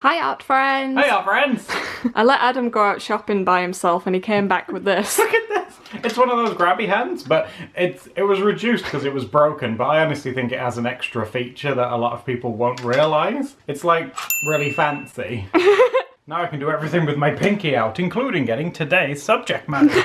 Hi art friends! Hey art friends! I let Adam go out shopping by himself and he came back with this. Look at this! It's one of those grabby hands, but it was reduced because it was broken, but I honestly think it has an extra feature that a lot of people won't realise. It's like really fancy. Now I can do everything with my pinky out, including getting today's subject matter.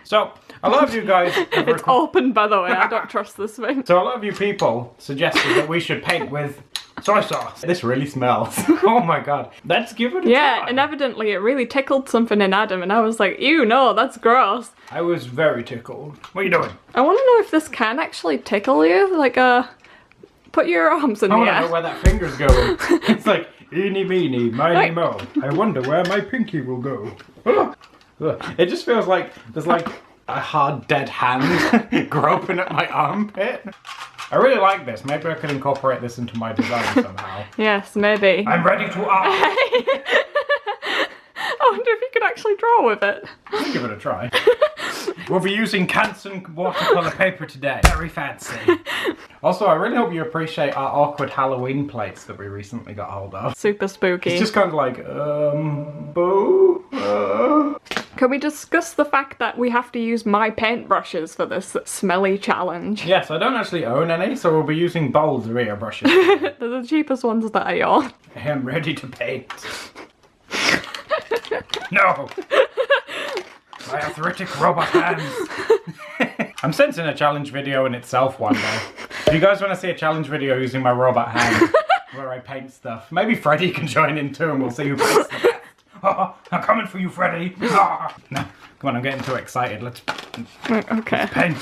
So, a lot of you guys... It's open, by the way, I don't trust this thing. So a lot of you people suggested that we should paint with soy sauce. This really smells. Oh my god. Let's give it a try. Yeah, and evidently it really tickled something in Adam and I was like, ew, no, that's gross. I was very tickled. What are you doing? I want to know if this can actually tickle you. Like, put your arms in the air. I want to know where that finger's going. It's like, eeny meeny, miny mo. I wonder where my pinky will go. It just feels like there's like a hard dead hand groping at my armpit. I really like this. Maybe I could incorporate this into my design somehow. Yes, maybe. I'm ready to art. I wonder if you could actually draw with it. Let's give it a try. We'll be using Canson watercolour paper today. Very fancy. Also, I really hope you appreciate our awkward Halloween plates that we recently got hold of. Super spooky. It's just kind of like, boo. Can we discuss the fact that we have to use my paintbrushes for this smelly challenge? Yes, I don't actually own any, so we'll be using bold rear brushes. They're the cheapest ones that I own. I am ready to paint. No! My arthritic robot hands. I'm sensing a challenge video in itself one day. If you guys want to see a challenge video using my robot hands where I paint stuff, maybe Freddy can join in too and we'll see who paints the best. Oh, I'm coming for you, Freddy. Oh. No, come on, I'm getting too excited. Let's paint. I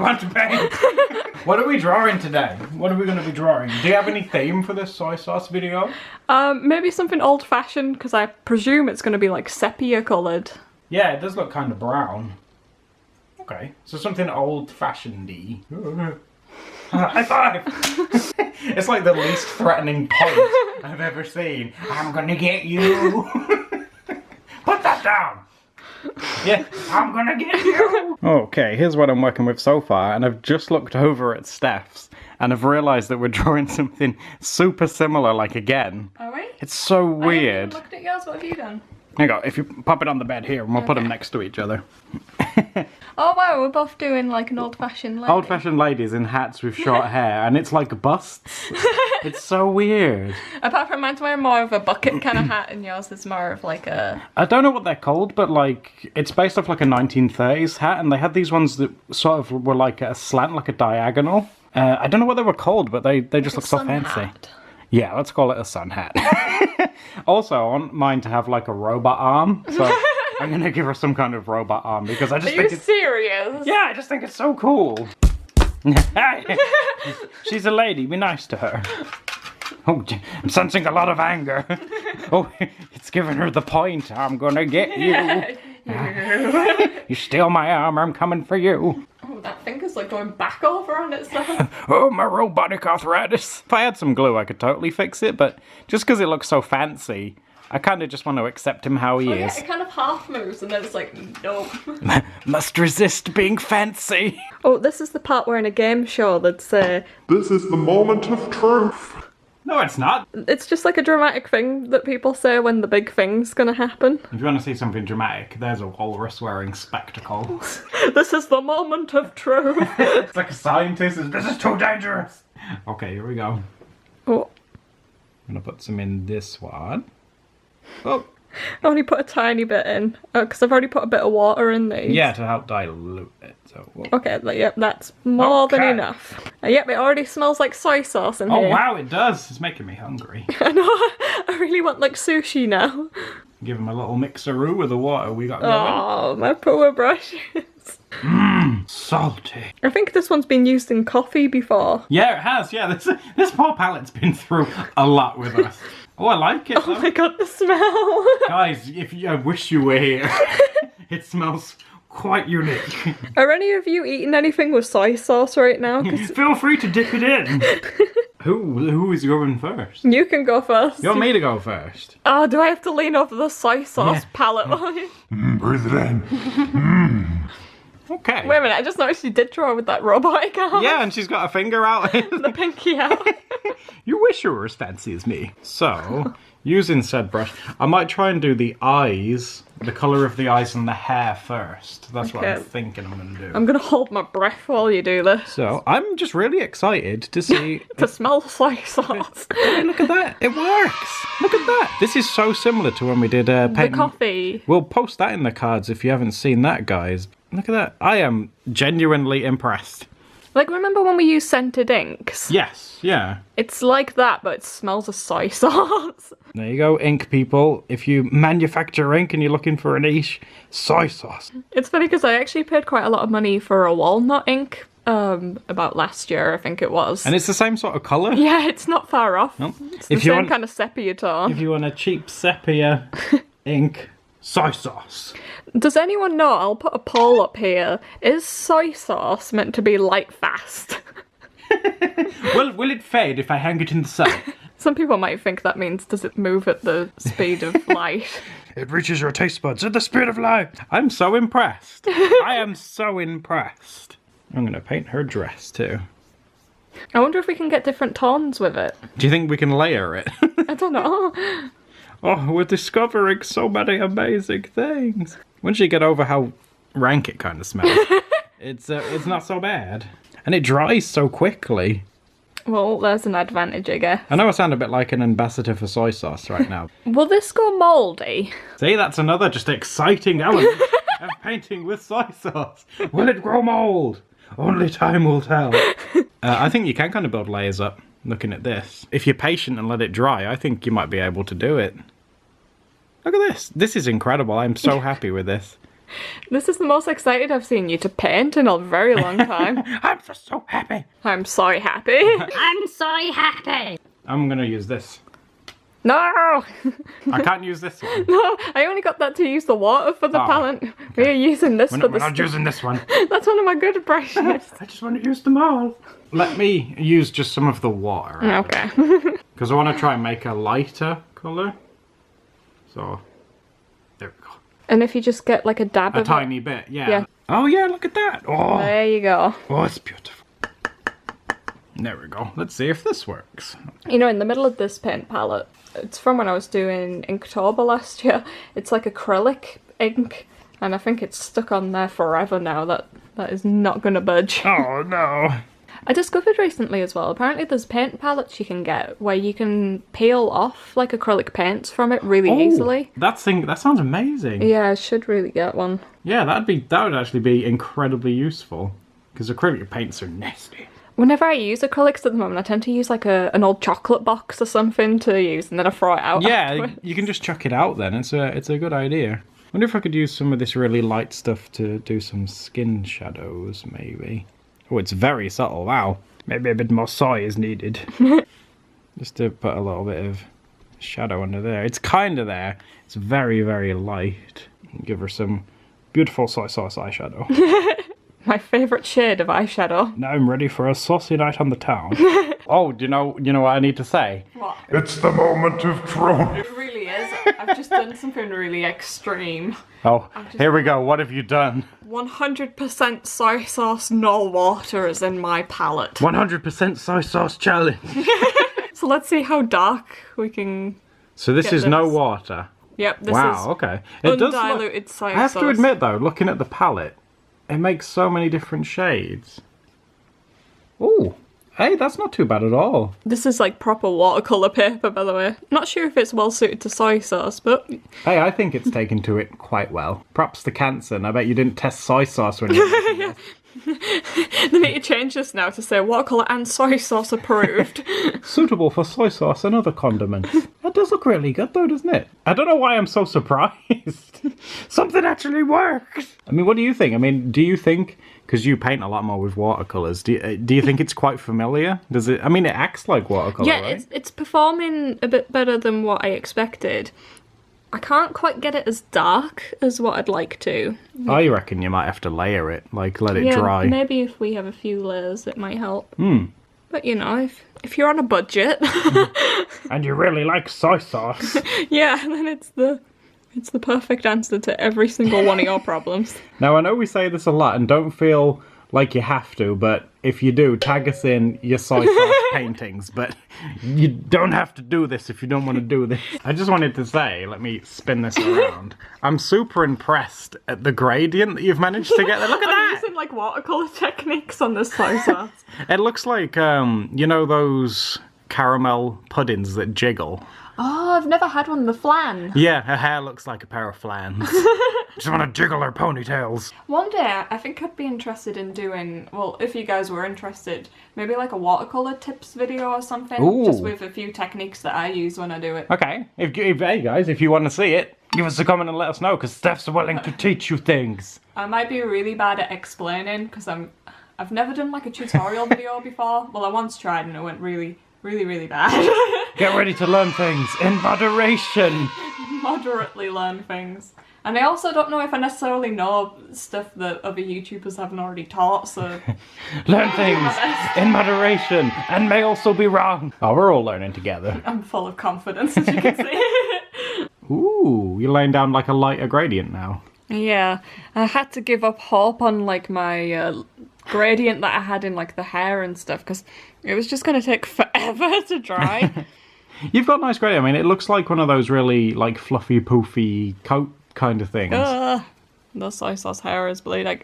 want to paint. What are we drawing today? What are we going to be drawing? Do you have any theme for this soy sauce video? Maybe something old-fashioned, because I presume it's going to be like sepia-coloured. Yeah, it does look kind of brown. Okay, so something old-fashioned-y. High five! It's like the least threatening point I've ever seen. I'm gonna get you! Put that down! Yeah, I'm gonna get you! Okay, here's what I'm working with so far, and I've just looked over at Steph's, and I've realised that we're drawing something super similar, like again. Are we? It's so weird. I haven't even looked at yours, what have you done? Here you go, if you pop it on the bed here, and we'll put them next to each other. Oh wow, we're both doing like an old-fashioned lady. Old-fashioned ladies in hats with short hair, and it's like busts. It's so weird. Apart from mine's wearing more of a bucket kind of hat, and yours is more of like a... I don't know what they're called, but like, it's based off like a 1930s hat, and they had these ones that sort of were like a slant, like a diagonal. I don't know what they were called, but they just look so fancy. Hat. Yeah, let's call it a sun hat. Also, I want mine to have like a robot arm, so I'm gonna give her some kind of robot arm because I just think it's... serious? Yeah, I just think it's so cool. She's a lady, be nice to her. Oh, I'm sensing a lot of anger. Oh, it's giving her the point. I'm gonna get you. You steal my arm, I'm coming for you. Oh, that finger's like going back over on itself. Oh, my robotic arthritis. If I had some glue, I could totally fix it, but just because it looks so fancy, I kind of just want to accept him how he is. Yeah, it kind of half moves and then it's like, nope. Must resist being fancy. Oh, this is the part where in a game show they'd say, "This is the moment of truth." No, it's not. It's just like a dramatic thing that people say when the big thing's gonna happen. If you want to see something dramatic, there's a walrus wearing spectacle. This is the moment of truth. It's like a scientist. This is too dangerous. Okay, here we go. Oh. I'm gonna put some in this one. Oh. I only put a tiny bit in, because I've already put a bit of water in these. Yeah, to help dilute it. So. Okay, yep, that's more than enough. Yep, it already smells like soy sauce in here. Oh wow, it does. It's making me hungry. I know, I really want like sushi now. Give him a little mixeroo with the water we got going. Oh, my poor brushes. Mmm, salty. I think this one's been used in coffee before. Yeah, it has. Yeah, this poor palette's been through a lot with us. Oh, I like it. Oh my god, the smell. Guys, I wish you were here. It smells quite unique. Are any of you eating anything with soy sauce right now? Feel free to dip it in. Who is going first? You can go first. You want me to go first? Oh, do I have to lean over the soy sauce palette? Breathe it in. Okay. Wait a minute, I just noticed you did draw with that robotic arm. Yeah, and she's got a finger out. The pinky out. You wish you were as fancy as me. So, using said brush, I might try and do the eyes, the colour of the eyes and the hair first. That's what I'm Okay. thinking I'm going to do. I'm gonna hold my breath while you do this. So, I'm just really excited to see... To smell soy sauce. Hey, look at that. It works. Look at that. This is so similar to when we did The paint. coffee. We'll post that in the cards if you haven't seen that, guys. Look at that. I am genuinely impressed. Like, remember when we used scented inks? Yes, yeah. It's like that, but it smells of soy sauce. There you go, ink people. If you manufacture ink and you're looking for a niche, soy sauce. It's funny because I actually paid quite a lot of money for a walnut ink. About last year, I think it was. And it's the same sort of colour. Yeah, it's not far off. Nope. It's the same kind of sepia tone. If you want a cheap sepia ink, soy sauce. Does anyone know? I'll put a poll up here. Is soy sauce meant to be light fast? Well, will it fade if I hang it in the sun? Some people might think that means does it move at the speed of light? It reaches your taste buds at the speed of light. I'm so impressed. I am so impressed. I'm going to paint her dress too. I wonder if we can get different tones with it. Do you think we can layer it? I don't know. Oh, we're discovering so many amazing things. Once you get over how rank it kind of smells, it's not so bad. And it dries so quickly. Well, there's an advantage, I guess. I know I sound a bit like an ambassador for soy sauce right now. Will this go mouldy? See, that's another just exciting element of painting with soy sauce. Will it grow mold? Only time will tell. I think you can kind of build layers up looking at this. If you're patient and let it dry, I think you might be able to do it. Look at this. This is incredible. I'm so happy with this. This is the most excited I've seen you to paint in a very long time. I'm just so happy. I'm so happy. I'm so happy. I'm going to use this. No! I can't use this one. No, I only got that to use the water for the palette. We are using this for We're the not using this one. That's one of my good brushes. I just want to use them all. Let me use just some of the water. Okay. Because I want to try and make a lighter colour. So, there we go. And if you just get like a dab A of tiny bit, yeah. Yeah. Oh yeah, look at that. Oh, There you go. oh, it's beautiful. There we go. Let's see if this works. You know, in the middle of this paint palette, it's from when I was doing Inktober last year. It's like acrylic ink, and I think it's stuck on there forever now. That is not going to budge. Oh no. I discovered recently as well, apparently there's paint palettes you can get where you can peel off like acrylic paints from it really easily. That sounds amazing. Yeah, I should really get one. Yeah, that would actually be incredibly useful. Because acrylic paints are nasty. Whenever I use acrylics at the moment, I tend to use like an old chocolate box or something to use, and then I throw it out. Yeah, afterwards. you can just chuck it out then. It's a good idea. I wonder if I could use some of this really light stuff to do some skin shadows, maybe. Oh, it's very subtle. Wow. Maybe a bit more soy is needed. Just to put a little bit of shadow under there. It's kind of there. It's very, very light. Give her some beautiful soy sauce eyeshadow. My favourite shade of eyeshadow. Now I'm ready for a saucy night on the town. Oh, do you know what I need to say? What? It's the moment of truth. It really is. I've just done something really extreme. Oh, here we go. What have you done? 100% soy sauce, no water is in my palette. 100% soy sauce challenge. So let's see how dark we can... So this Get is no this. water. Yep, this Wow, is okay. It does look, undiluted soy I have sauce. to admit though, looking at the palette, it makes so many different shades. Ooh, hey, that's not too bad at all. This is like proper watercolour paper, by the way. Not sure if it's well suited to soy sauce, but... Hey, I think it's taken to it quite well. Props to Canson. I bet you didn't test soy sauce when you were making this. They need to change this now to say watercolour and soy sauce approved. Suitable for soy sauce and other condiments. That does look really good though, doesn't it? I don't know why I'm so surprised. Something actually works. I mean, what do you think? I mean, do you think, because you paint a lot more with watercolours, do you think it's quite familiar? Does it, I mean, it acts like watercolour, Yeah, right? it's performing a bit better than what I expected. I can't quite get it as dark as what I'd like to. I reckon you might have to layer it, like let it Yeah, dry. maybe if we have a few layers it might help. Hmm. But you know, if you're on a budget, And you really like soy sauce. yeah, then it's the It's the perfect answer to every single one of your problems. Now, I know we say this a lot and don't feel like you have to, but if you do, tag us in your soy sauce paintings. But you don't have to do this if you don't want to do this. I just wanted to say, let me spin this around. I'm super impressed at the gradient that you've managed to get there. Look at that! I'm using like watercolour techniques on this soy sauce. It looks like, you know those caramel puddings that jiggle? Oh, I've never had one, the flan. Yeah, her hair looks like a pair of flans. Just want to jiggle her ponytails. One day, I think I'd be interested in doing, well, if you guys were interested, maybe like a watercolour tips video or something. Ooh. Just with a few techniques that I use when I do it. Okay, hey guys, if you want to see it, give us a comment and let us know, because Steph's willing to teach you things. I might be really bad at explaining, because I've never done like a tutorial video before. Well, I once tried and it went really bad. Get ready to learn things in moderation. Moderately learn things. And I also don't know if I necessarily know stuff that other YouTubers haven't already taught, so... Learn things in moderation, and may also be wrong. Oh, we're all learning together. I'm full of confidence, as you can see. Ooh, you're laying down like a lighter gradient now. Yeah, I had to give up hope on like my gradient that I had in like the hair and stuff, because it was just going to take forever to dry. You've got nice gradient. I mean, it looks like one of those really like fluffy, poofy coat kind of things. The soy sauce hair is bleeding.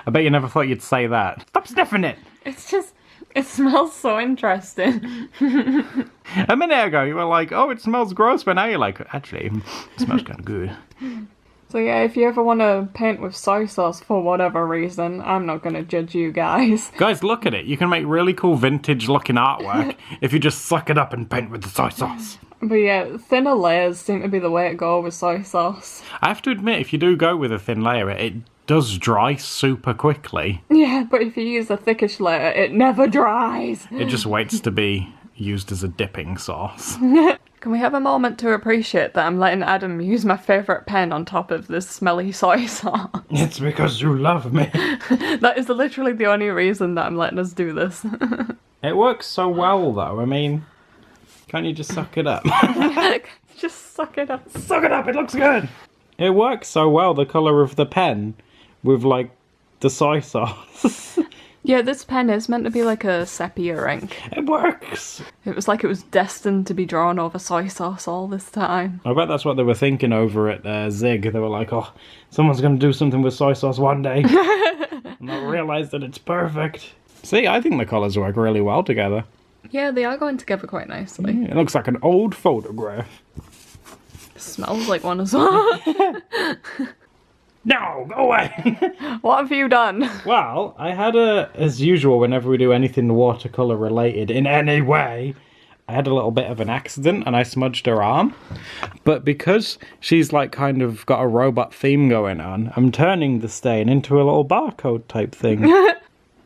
I bet you never thought you'd say that. Stop sniffing it! It's just, it smells so interesting. A minute ago you were like, oh, it smells gross, but now you're like, actually, it smells kind of good. So yeah, if you ever want to paint with soy sauce for whatever reason, I'm not going to judge you guys. Guys, look at it. You can make really cool vintage looking artwork if you just suck it up and paint with the soy sauce. But yeah, thinner layers seem to be the way to go with soy sauce. I have to admit, if you do go with a thin layer, it does dry super quickly. Yeah, but if you use a thickish layer, it never dries. It just waits to be used as a dipping sauce. Can we have a moment to appreciate that I'm letting Adam use my favourite pen on top of this smelly soy sauce? It's because you love me. That is literally the only reason that I'm letting us do this. It works so well, though. I mean, can't you just suck it up? Just suck it up. Suck it up, it looks good! It works so well, the colour of the pen, with, like, the soy sauce. Yeah, this pen is meant to be like a sepia ink. It works! It was like it was destined to be drawn over soy sauce all this time. I bet that's what they were thinking over at Zig. They were like, oh, someone's going to do something with soy sauce one day. And they'll realise that it's perfect. See, I think the colours work really well together. Yeah, they are going together quite nicely. It looks like an old photograph. Smells like one as well. No, go away! What have you done? Well, I had as usual, whenever we do anything watercolour related in any way, I had a little bit of an accident and I smudged her arm. But because she's like kind of got a robot theme going on, I'm turning the stain into a little barcode type thing.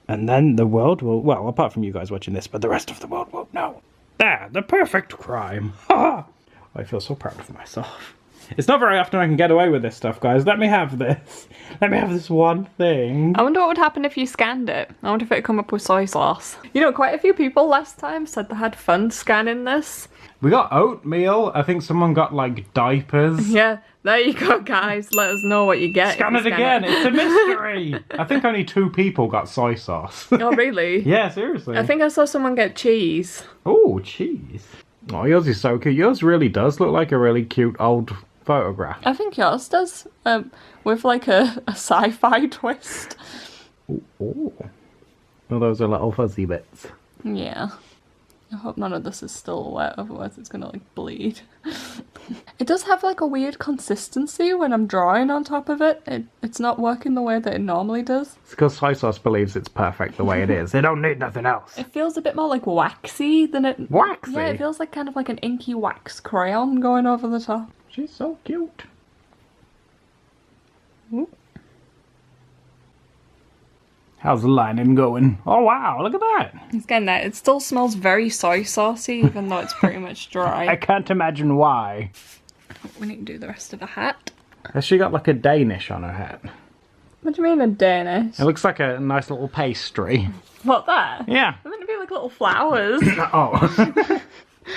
And then the world will, well, apart from you guys watching this, but the rest of the world won't know. There, the perfect crime. Ha! I feel so proud of myself. It's not very often I can get away with this stuff, guys. Let me have this. Let me have this one thing. I wonder what would happen if you scanned it. I wonder if it'd come up with soy sauce. You know, quite a few people last time said they had fun scanning this. We got oatmeal. I think someone got, like, diapers. Yeah, there you go, guys. Let us know what you get. Scan it again. It's a mystery. I think only 2 people got soy sauce. Oh, really? Yeah, seriously. I think I saw someone get cheese. Oh, cheese. Oh, yours is so cute. Yours really does look like a really cute old photograph. I think yours does, with like a sci-fi twist. Oh, well, those are little fuzzy bits. Yeah. I hope none of this is still wet, otherwise it's gonna like bleed. It does have like a weird consistency when I'm drawing on top of it. It's not working the way that it normally does. It's because soy sauce believes it's perfect the way it is. They don't need nothing else. It feels a bit more like waxy than it... Waxy? Yeah, it feels like kind of like an inky wax crayon going over the top. She's so cute. Ooh. How's the lining going? Oh wow, look at that. It's getting that. It still smells very soy saucy, even though it's pretty much dry. I can't imagine why. We need to do the rest of the hat. Has she got like a Danish on her hat? What do you mean a Danish? It looks like a nice little pastry. What, that? Yeah. They're meant to be like little flowers. Oh.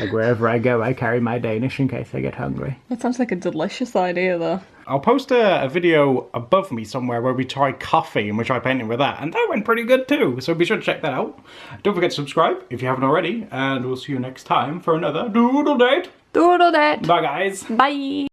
Like wherever I go, I carry my Danish in case I get hungry. That sounds like a delicious idea, though. I'll post a video above me somewhere where we try coffee and we try painting with that, and that went pretty good too, so be sure to check that out. Don't forget to subscribe if you haven't already, and we'll see you next time for another Doodle Date. Doodle date. Bye guys. Bye.